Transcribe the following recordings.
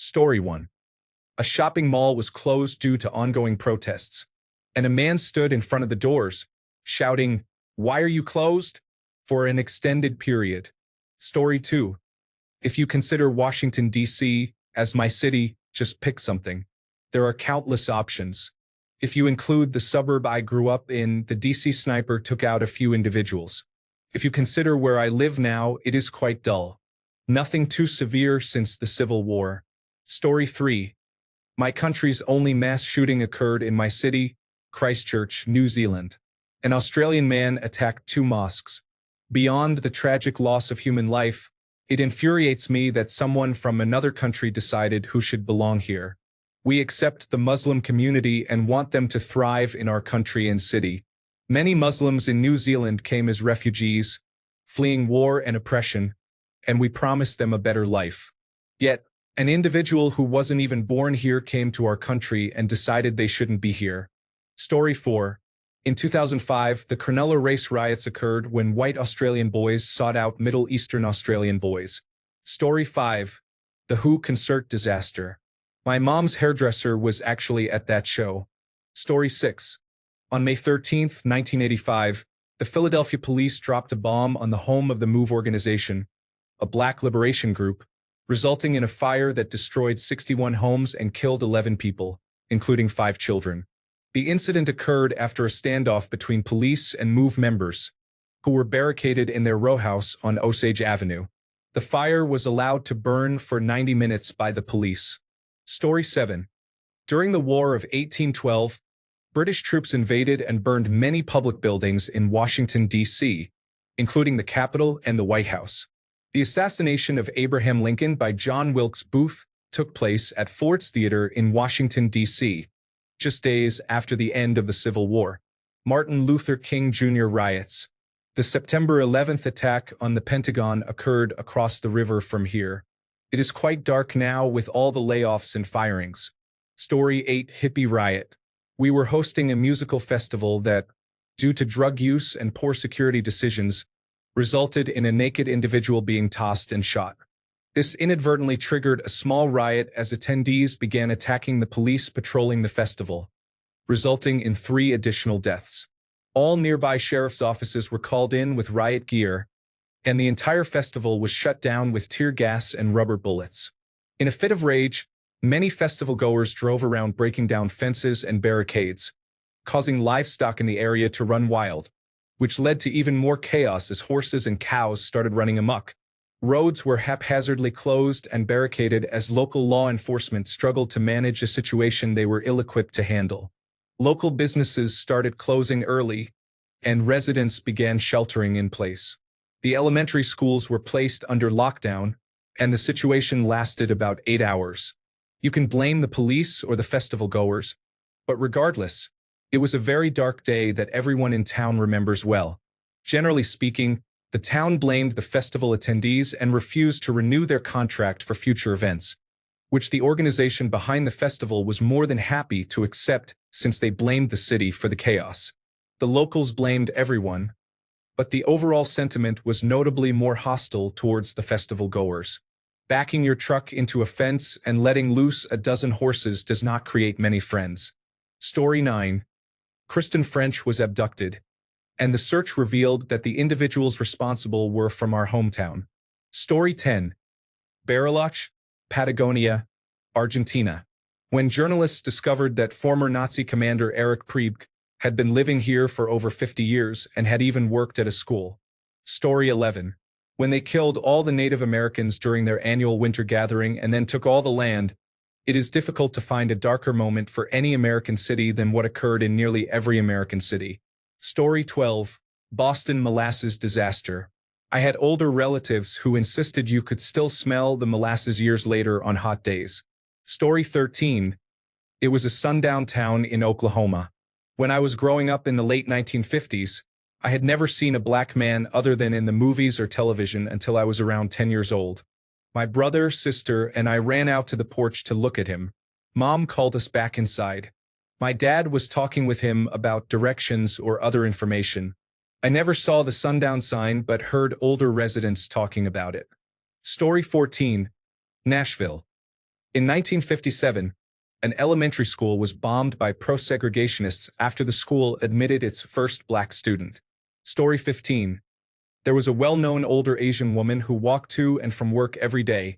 Story 1. A shopping mall was closed due to ongoing protests, and a man stood in front of the doors, shouting, "Why are you closed?" for an extended period. Story 2. If you consider Washington, D.C. as my city, just pick something. There are countless options. If you include the suburb I grew up in, the D.C. sniper took out a few individuals. If you consider where I live now, it is quite dull. Nothing too severe since the Civil War. Story 3. My country's only mass shooting occurred in my city, Christchurch, New Zealand. An Australian man attacked 2 mosques. Beyond the tragic loss of human life, it infuriates me that someone from another country decided who should belong here. We accept the Muslim community and want them to thrive in our country and city. Many Muslims in New Zealand came as refugees, fleeing war and oppression, and we promised them a better life. Yet, an individual who wasn't even born here came to our country and decided they shouldn't be here. Story 4. In 2005, the Cronulla race riots occurred when white Australian boys sought out Middle Eastern Australian boys. Story 5. The Who concert disaster. My mom's hairdresser was actually at that show. Story 6. On May 13, 1985, the Philadelphia police dropped a bomb on the home of the MOVE organization, a black liberation group, resulting in a fire that destroyed 61 homes and killed 11 people, including 5 children. The incident occurred after a standoff between police and MOVE members, who were barricaded in their row house on Osage Avenue. The fire was allowed to burn for 90 minutes by the police. Story 7. During the War of 1812, British troops invaded and burned many public buildings in Washington, D.C., including the Capitol and the White House. The assassination of Abraham Lincoln by John Wilkes Booth took place at Ford's Theater in Washington, D.C., just days after the end of the Civil War. Martin Luther King Jr. riots. The September 11th attack on the Pentagon occurred across the river from here. It is quite dark now with all the layoffs and firings. Story 8. Hippie riot. We were hosting a musical festival that, due to drug use and poor security decisions, resulted in a naked individual being tossed and shot. This inadvertently triggered a small riot as attendees began attacking the police patrolling the festival, resulting in 3 additional deaths. All nearby sheriff's offices were called in with riot gear, and the entire festival was shut down with tear gas and rubber bullets. In a fit of rage, many festival goers drove around breaking down fences and barricades, causing livestock in the area to run wild, which led to even more chaos as horses and cows started running amok. Roads were haphazardly closed and barricaded as local law enforcement struggled to manage a situation they were ill-equipped to handle. Local businesses started closing early, and residents began sheltering in place. The elementary schools were placed under lockdown, and the situation lasted about 8 hours. You can blame the police or the festival goers, but regardless, it was a very dark day that everyone in town remembers well. Generally speaking, the town blamed the festival attendees and refused to renew their contract for future events, which the organization behind the festival was more than happy to accept since they blamed the city for the chaos. The locals blamed everyone, but the overall sentiment was notably more hostile towards the festival goers. Backing your truck into a fence and letting loose a dozen horses does not create many friends. Story 9. Kristen French was abducted, and the search revealed that the individuals responsible were from our hometown. Story 10. Bariloche, Patagonia, Argentina. When journalists discovered that former Nazi commander Erich Priebke had been living here for over 50 years and had even worked at a school. Story 11. When they killed all the Native Americans during their annual winter gathering and then took all the land, it is difficult to find a darker moment for any American city than what occurred in nearly every American city. Story 12. Boston molasses disaster. I had older relatives who insisted you could still smell the molasses years later on hot days. Story 13. It was a sundown town in Oklahoma. When I was growing up in the late 1950s, I had never seen a black man other than in the movies or television until I was around 10 years old. My brother, sister, and I ran out to the porch to look at him. Mom called us back inside. My dad was talking with him about directions or other information. I never saw the sundown sign but heard older residents talking about it. Story 14. Nashville. In 1957, an elementary school was bombed by pro-segregationists after the school admitted its first black student. Story 15. There was a well-known older Asian woman who walked to and from work every day,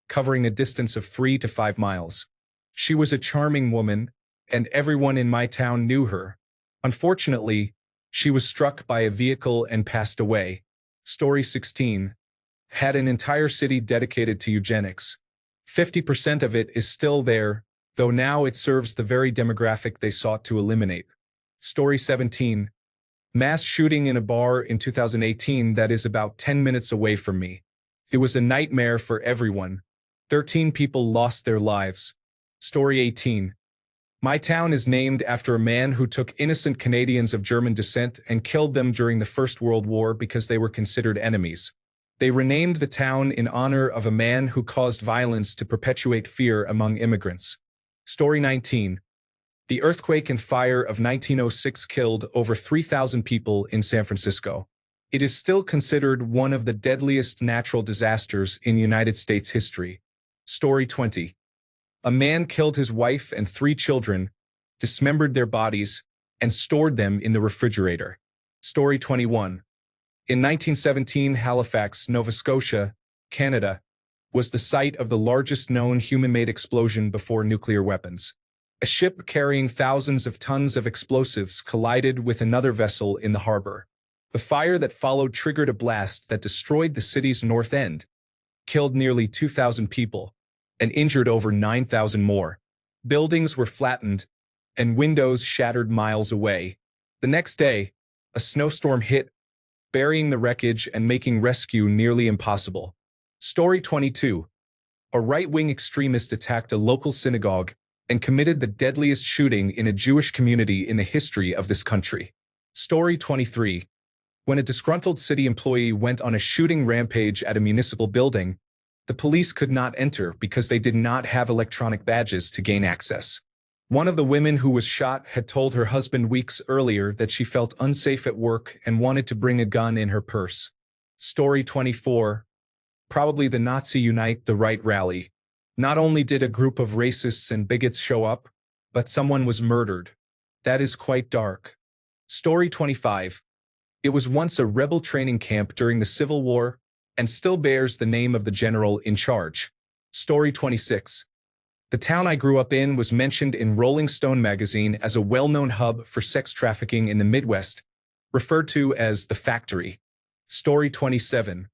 covering a distance of 3 to 5 miles. She was a charming woman, and everyone in my town knew her. Unfortunately, she was struck by a vehicle and passed away. Story 16. Had an entire city dedicated to eugenics. 50% of it is still there, though now it serves the very demographic they sought to eliminate. Story 17. Mass shooting in a bar in 2018 that is about 10 minutes away from me. It was a nightmare for everyone. 13 people lost their lives. Story 18. My town is named after a man who took innocent Canadians of German descent and killed them during the First World War because they were considered enemies. They renamed the town in honor of a man who caused violence to perpetuate fear among immigrants. Story 19. The earthquake and fire of 1906 killed over 3,000 people in San Francisco. It is still considered one of the deadliest natural disasters in United States history. Story 20. A man killed his wife and 3 children, dismembered their bodies, and stored them in the refrigerator. Story 21. In 1917, Halifax, Nova Scotia, Canada, was the site of the largest known human-made explosion before nuclear weapons. A ship carrying thousands of tons of explosives collided with another vessel in the harbor. The fire that followed triggered a blast that destroyed the city's north end, killed nearly 2,000 people, and injured over 9,000 more. Buildings were flattened, and windows shattered miles away. The next day, a snowstorm hit, burying the wreckage and making rescue nearly impossible. Story 22. A right-wing extremist attacked a local synagogue and committed the deadliest shooting in a Jewish community in the history of this country. Story 23. When a disgruntled city employee went on a shooting rampage at a municipal building, the police could not enter because they did not have electronic badges to gain access. One of the women who was shot had told her husband weeks earlier that she felt unsafe at work and wanted to bring a gun in her purse. Story 24. Probably the Nazi Unite the Right rally. Not only did a group of racists and bigots show up, but someone was murdered. That is quite dark. Story 25. It was once a rebel training camp during the Civil War, and still bears the name of the general in charge. Story 26. The town I grew up in was mentioned in Rolling Stone magazine as a well-known hub for sex trafficking in the Midwest, referred to as the Factory. Story 27.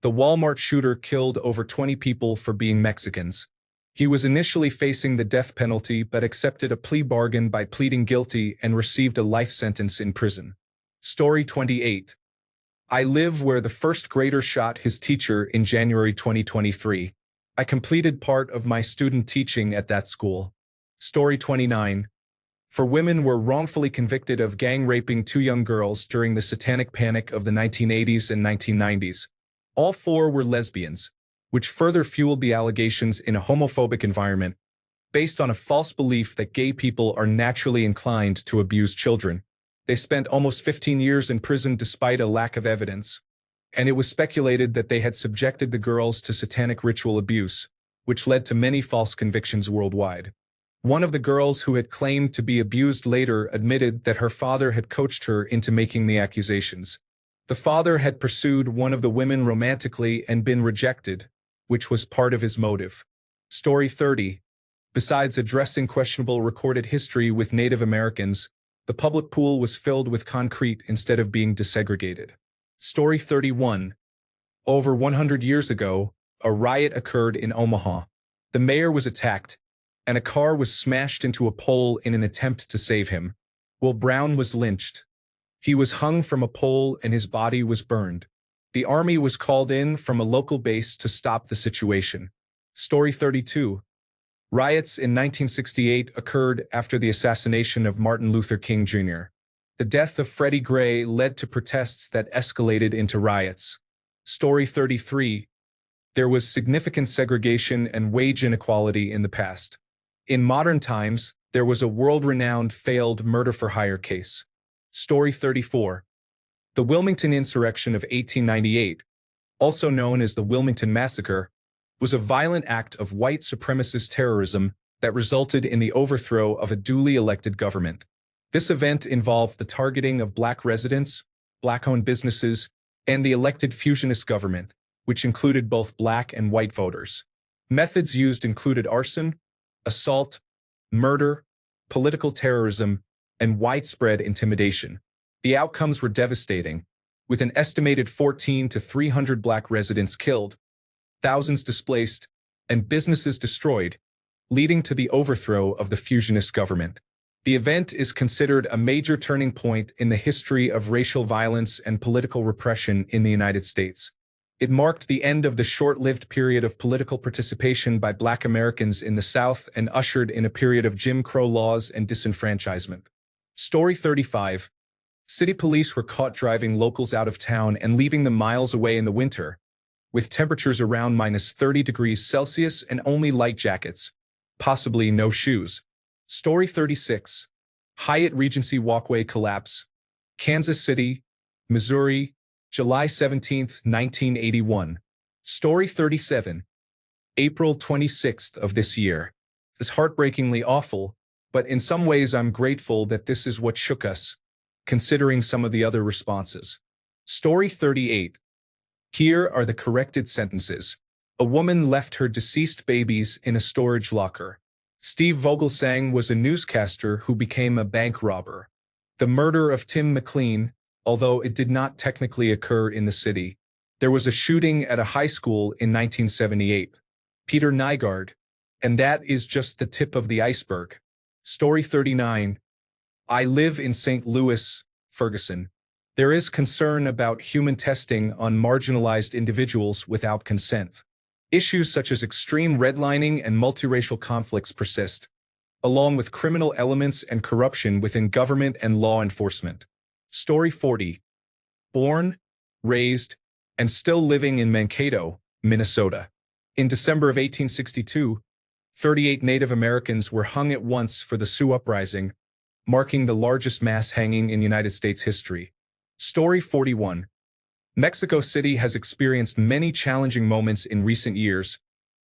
The Walmart shooter killed over 20 people for being Mexicans. He was initially facing the death penalty but accepted a plea bargain by pleading guilty and received a life sentence in prison. Story 28. I live where the first grader shot his teacher in January 2023. I completed part of my student teaching at that school. Story 29. 4 women were wrongfully convicted of gang raping 2 young girls during the satanic panic of the 1980s and 1990s. All 4 were lesbians, which further fueled the allegations in a homophobic environment, based on a false belief that gay people are naturally inclined to abuse children. They spent almost 15 years in prison despite a lack of evidence, and it was speculated that they had subjected the girls to satanic ritual abuse, which led to many false convictions worldwide. One of the girls who had claimed to be abused later admitted that her father had coached her into making the accusations. The father had pursued one of the women romantically and been rejected, which was part of his motive. Story 30. Besides addressing questionable recorded history with Native Americans, the public pool was filled with concrete instead of being desegregated. Story 31. Over 100 years ago, a riot occurred in Omaha. The mayor was attacked, and a car was smashed into a pole in an attempt to save him. Will Brown was lynched. He was hung from a pole and his body was burned. The army was called in from a local base to stop the situation. Story 32. Riots in 1968 occurred after the assassination of Martin Luther King Jr. The death of Freddie Gray led to protests that escalated into riots. Story 33. There was significant segregation and wage inequality in the past. In modern times, there was a world-renowned failed murder-for-hire case. Story 34. The Wilmington Insurrection of 1898, also known as the Wilmington Massacre, was a violent act of white supremacist terrorism that resulted in the overthrow of a duly elected government. This event involved the targeting of black residents, black-owned businesses, and the elected fusionist government, which included both black and white voters. Methods used included arson, assault, murder, political terrorism, and widespread intimidation. The outcomes were devastating, with an estimated 14 to 300 black residents killed, thousands displaced, and businesses destroyed, leading to the overthrow of the fusionist government. The event is considered a major turning point in the history of racial violence and political repression in the United States. It marked the end of the short-lived period of political participation by Black Americans in the South and ushered in a period of Jim Crow laws and disenfranchisement. Story 35. City police were caught driving locals out of town and leaving them miles away in the winter, with temperatures around -30 degrees Celsius and only light jackets, possibly no shoes. Story 36. Hyatt Regency Walkway Collapse, Kansas City, Missouri, July 17, 1981. Story 37. April 26th of this year. This is heartbreakingly awful, but in some ways I'm grateful that this is what shook us, considering some of the other responses. Story 38. Here are the corrected sentences. A woman left her deceased babies in a storage locker. Steve Vogelsang was a newscaster who became a bank robber. The murder of Tim McLean, although it did not technically occur in the city. There was a shooting at a high school in 1978. Peter Nygaard. And that is just the tip of the iceberg. Story 39. I live in St. Louis, Ferguson. There is concern about human testing on marginalized individuals without consent. Issues such as extreme redlining and multiracial conflicts persist, along with criminal elements and corruption within government and law enforcement. Story 40. Born, raised, and still living in Mankato, Minnesota. In December of 1862, 38 Native Americans were hung at once for the Sioux Uprising, marking the largest mass hanging in United States history. Story 41. Mexico City has experienced many challenging moments in recent years,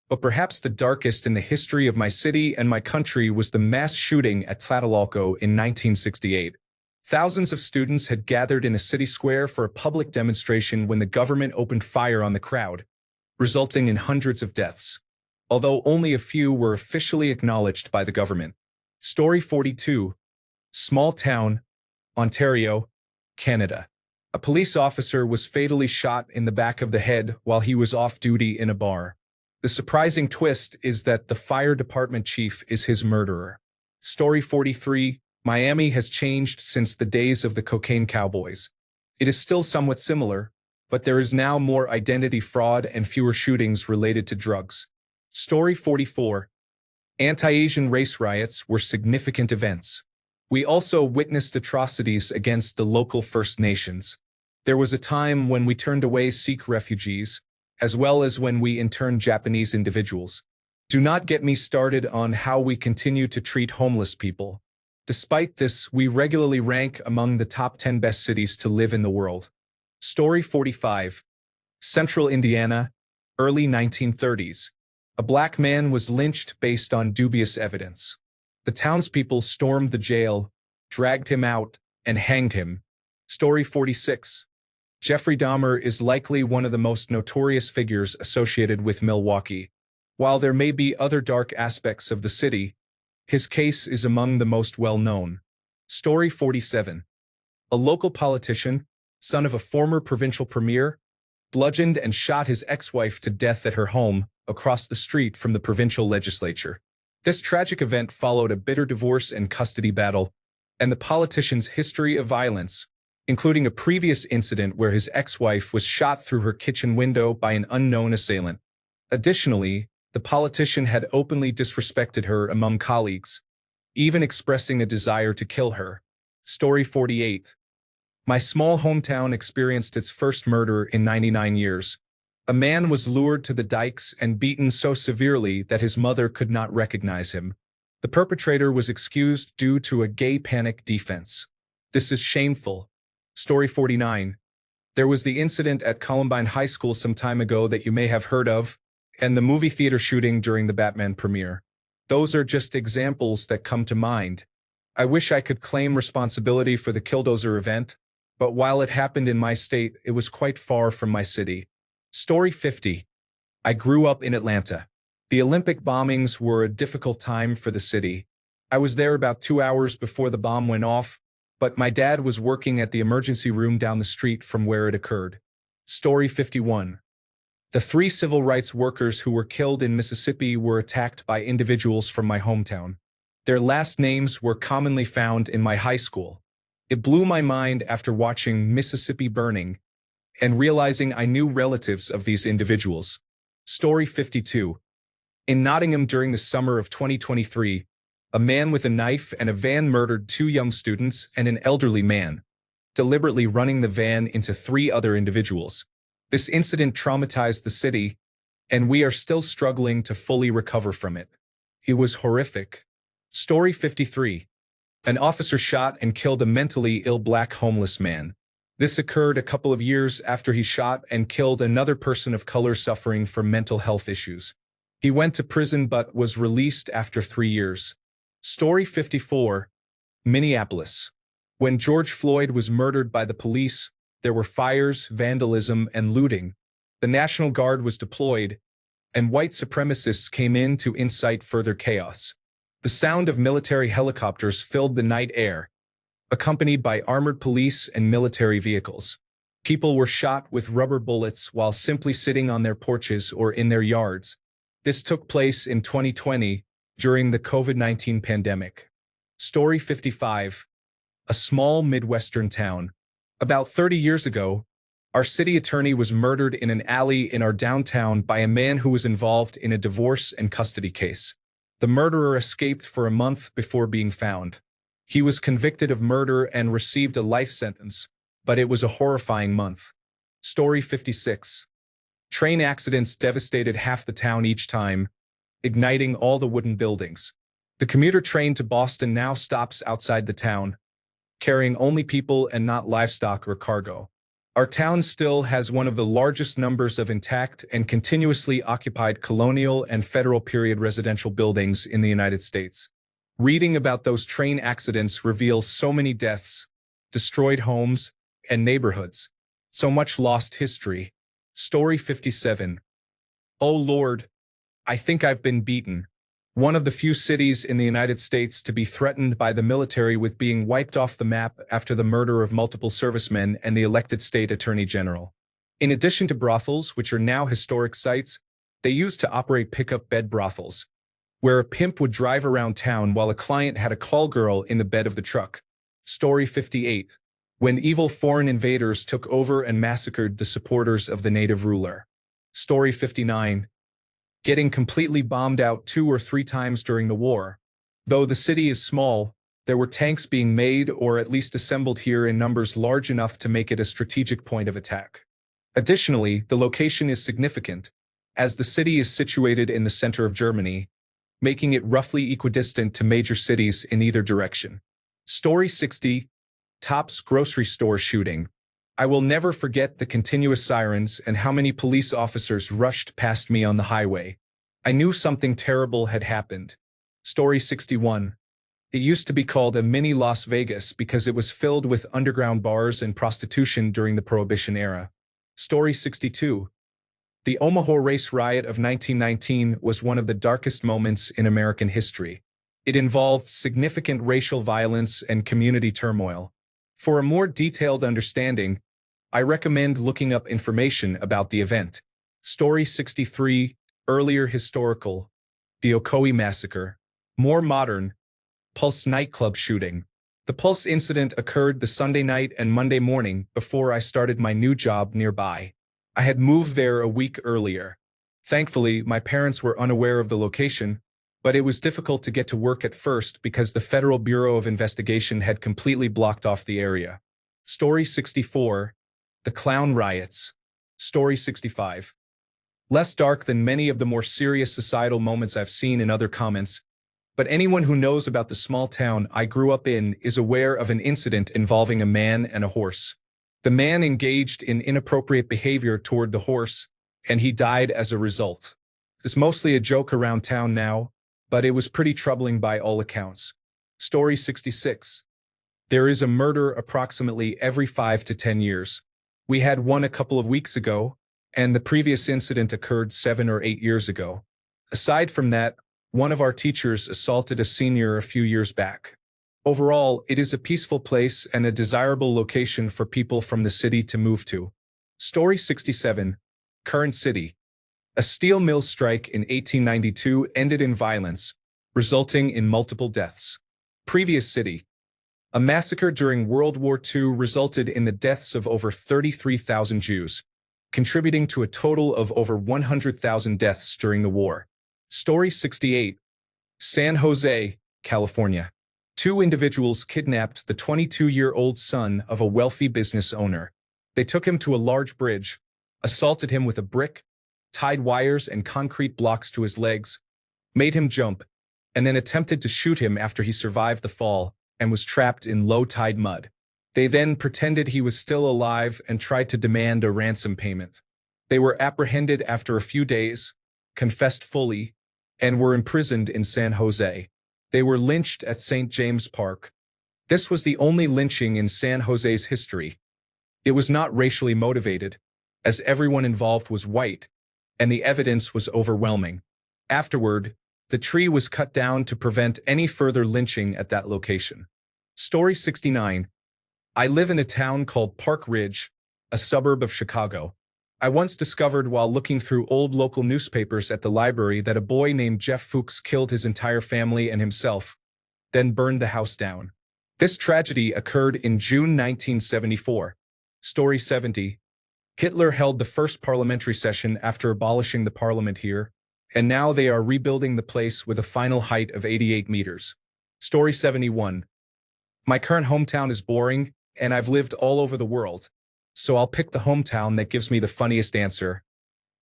but perhaps the darkest in the history of my city and my country was the mass shooting at Tlatelolco in 1968. Thousands of students had gathered in a city square for a public demonstration when the government opened fire on the crowd, resulting in hundreds of deaths, although only a few were officially acknowledged by the government. Story 42. Small town, Ontario, Canada. A police officer was fatally shot in the back of the head while he was off duty in a bar. The surprising twist is that the fire department chief is his murderer. Story 43. Miami has changed since the days of the cocaine cowboys. It is still somewhat similar, but there is now more identity fraud and fewer shootings related to drugs. Story 44. Anti-Asian race riots were significant events. We also witnessed atrocities against the local First Nations. There was a time when we turned away Sikh refugees, as well as when we interned Japanese individuals. Do not get me started on how we continue to treat homeless people. Despite this, we regularly rank among the top 10 best cities to live in the world. Story 45. Central Indiana, early 1930s. A black man was lynched based on dubious evidence. The townspeople stormed the jail, dragged him out, and hanged him. Story 46. Jeffrey Dahmer is likely one of the most notorious figures associated with Milwaukee. While there may be other dark aspects of the city, his case is among the most well-known. Story 47. A local politician, son of a former provincial premier, bludgeoned and shot his ex-wife to death at her home across the street from the provincial legislature. This tragic event followed a bitter divorce and custody battle, and the politician's history of violence, including a previous incident where his ex-wife was shot through her kitchen window by an unknown assailant. Additionally, the politician had openly disrespected her among colleagues, even expressing a desire to kill her. Story 48. My small hometown experienced its first murder in 99 years. A man was lured to the dikes and beaten so severely that his mother could not recognize him. The perpetrator was excused due to a gay panic defense. This is shameful. Story 49. There was the incident at Columbine High School some time ago that you may have heard of. and the movie theater shooting during the Batman premiere. Those are just examples that come to mind. I wish I could claim responsibility for the Killdozer event, but while it happened in my state, it was quite far from my city. Story 50. I grew up in Atlanta. The Olympic bombings were a difficult time for the city. I was there about 2 hours before the bomb went off, but my dad was working at the emergency room down the street from where it occurred. Story 51. The 3 civil rights workers who were killed in Mississippi were attacked by individuals from my hometown. Their last names were commonly found in my high school. It blew my mind after watching Mississippi Burning and realizing I knew relatives of these individuals. Story 52. In Nottingham during the summer of 2023, a man with a knife and a van murdered 2 young students and an elderly man, deliberately running the van into 3 other individuals. This incident traumatized the city, and we are still struggling to fully recover from it. It was horrific. Story 53. An officer shot and killed a mentally ill black homeless man. This occurred a couple of years after he shot and killed another person of color suffering from mental health issues. He went to prison but was released after 3 years. Story 54. Minneapolis. When George Floyd was murdered by the police, there were fires, vandalism, and looting. The National Guard was deployed, and white supremacists came in to incite further chaos. The sound of military helicopters filled the night air, accompanied by armored police and military vehicles. People were shot with rubber bullets while simply sitting on their porches or in their yards. This took place in 2020 during the COVID-19 pandemic. Story 55. A small Midwestern town. About 30 years ago, our city attorney was murdered in an alley in our downtown by a man who was involved in a divorce and custody case. The murderer escaped for a month before being found. He was convicted of murder and received a life sentence, but it was a horrifying month. Story 56. Train accidents devastated half the town each time, igniting all the wooden buildings. The commuter train to Boston now stops outside the town, carrying only people and not livestock or cargo. Our town still has one of the largest numbers of intact and continuously occupied colonial and federal period residential buildings in the United States. Reading about those train accidents reveals so many deaths, destroyed homes, and neighborhoods. So much lost history. Story 57. Oh Lord, I think I've been beaten. One of the few cities in the United States to be threatened by the military with being wiped off the map after the murder of multiple servicemen and the elected state attorney general. In addition to brothels, which are now historic sites, they used to operate pickup bed brothels, where a pimp would drive around town while a client had a call girl in the bed of the truck. Story 58. When evil foreign invaders took over and massacred the supporters of the native ruler. Story 59. Getting completely bombed out 2 or 3 times during the war. Though the city is small, there were tanks being made or at least assembled here in numbers large enough to make it a strategic point of attack. Additionally, the location is significant, as the city is situated in the center of Germany, making it roughly equidistant to major cities in either direction. Story 60. Tops grocery store shooting. I will never forget the continuous sirens and how many police officers rushed past me on the highway. I knew something terrible had happened. Story 61. It used to be called a mini Las Vegas because it was filled with underground bars and prostitution during the Prohibition era. Story 62. The Omaha race riot of 1919 was one of the darkest moments in American history. It involved significant racial violence and community turmoil. For a more detailed understanding, I recommend looking up information about the event. Story 63. Earlier historical. The Ocoee Massacre. More modern. Pulse nightclub shooting. The Pulse incident occurred the Sunday night and Monday morning before I started my new job nearby. I had moved there a week earlier. Thankfully, my parents were unaware of the location, but it was difficult to get to work at first because the Federal Bureau of Investigation had completely blocked off the area. Story 64. The Clown Riots. Story 65. Less dark than many of the more serious societal moments I've seen in other comments, but anyone who knows about the small town I grew up in is aware of an incident involving a man and a horse. The man engaged in inappropriate behavior toward the horse, and he died as a result. It's mostly a joke around town now, but it was pretty troubling by all accounts. Story 66. There is a murder approximately every 5 to 10 years. We had one a couple of weeks ago, and the previous incident occurred 7 or 8 years ago. Aside from that, one of our teachers assaulted a senior a few years back. Overall, it is a peaceful place and a desirable location for people from the city to move to. Story 67. Current city. A steel mill strike in 1892 ended in violence, resulting in multiple deaths. Previous city. A massacre during World War II resulted in the deaths of over 33,000 Jews, contributing to a total of over 100,000 deaths during the war. Story 68. San Jose, California. Two individuals kidnapped the 22-year-old son of a wealthy business owner. They took him to a large bridge, assaulted him with a brick, tied wires and concrete blocks to his legs, made him jump, and then attempted to shoot him after he survived the fall and was trapped in low-tide mud. They then pretended he was still alive and tried to demand a ransom payment. They were apprehended after a few days, confessed fully, and were imprisoned in San Jose. They were lynched at St. James Park. This was the only lynching in San Jose's history. It was not racially motivated, as everyone involved was white, and the evidence was overwhelming. Afterward, the tree was cut down to prevent any further lynching at that location. Story 69. I live in a town called Park Ridge, a suburb of Chicago. I once discovered while looking through old local newspapers at the library that a boy named Jeff Fuchs killed his entire family and himself, then burned the house down. This tragedy occurred in June 1974. Story 70. Hitler held the first parliamentary session after abolishing the parliament here, and now they are rebuilding the place with a final height of 88 meters. Story 71. My current hometown is boring, and I've lived all over the world. So I'll pick the hometown that gives me the funniest answer.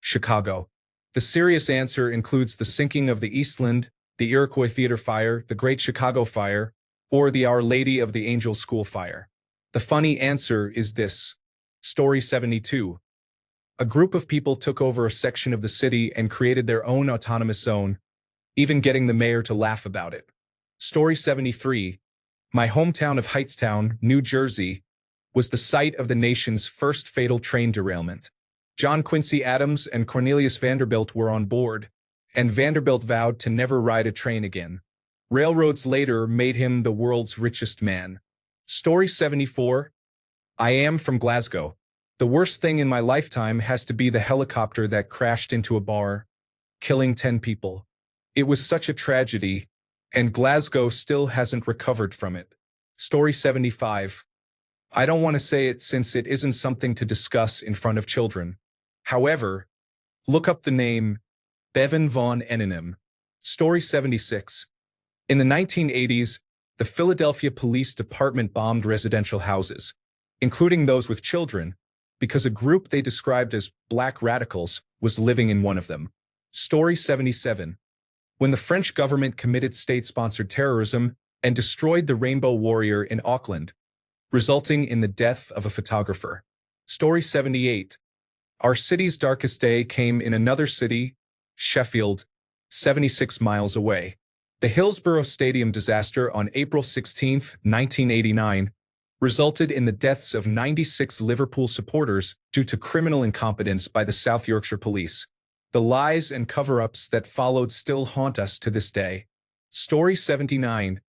Chicago. The serious answer includes the sinking of the Eastland, the Iroquois Theater Fire, the Great Chicago Fire, or the Our Lady of the Angels School Fire. The funny answer is this. Story 72. A group of people took over a section of the city and created their own autonomous zone, even getting the mayor to laugh about it. Story 73. My hometown of Hightstown, New Jersey, was the site of the nation's first fatal train derailment. John Quincy Adams and Cornelius Vanderbilt were on board, and Vanderbilt vowed to never ride a train again. Railroads later made him the world's richest man. Story 74. I am from Glasgow. The worst thing in my lifetime has to be the helicopter that crashed into a bar, killing 10 people. It was such a tragedy, and Glasgow still hasn't recovered from it. Story 75. I don't want to say it since it isn't something to discuss in front of children. However, look up the name Bevan von Ehrenheim. Story 76. In the 1980s, the Philadelphia Police Department bombed residential houses, including those with children, because a group they described as black radicals was living in one of them. Story 77. When the French government committed state-sponsored terrorism and destroyed the Rainbow Warrior in Auckland, resulting in the death of a photographer. Story 78. Our city's darkest day came in another city, Sheffield, 76 miles away. The Hillsborough Stadium disaster on April 16, 1989, resulted in the deaths of 96 Liverpool supporters due to criminal incompetence by the South Yorkshire Police. The lies and cover-ups that followed still haunt us to this day. Story 79.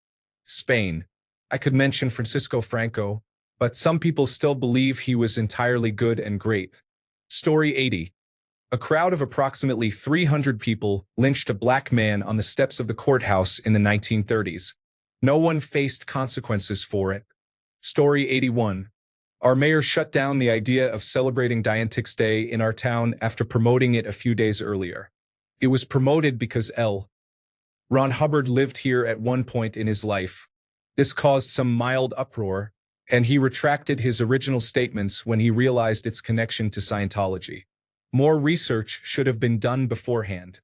Spain. I could mention Francisco Franco, but some people still believe he was entirely good and great. Story 80. A crowd of approximately 300 people lynched a black man on the steps of the courthouse in the 1930s. No one faced consequences for it. Story 81. Our mayor shut down the idea of celebrating Dianetics Day in our town after promoting it a few days earlier. It was promoted because Ron Hubbard lived here at one point in his life. This caused some mild uproar, and he retracted his original statements when he realized its connection to Scientology. More research should have been done beforehand.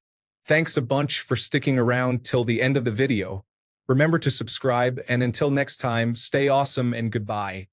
Thanks a bunch for sticking around till the end of the video. Remember to subscribe, and until next time, stay awesome and goodbye.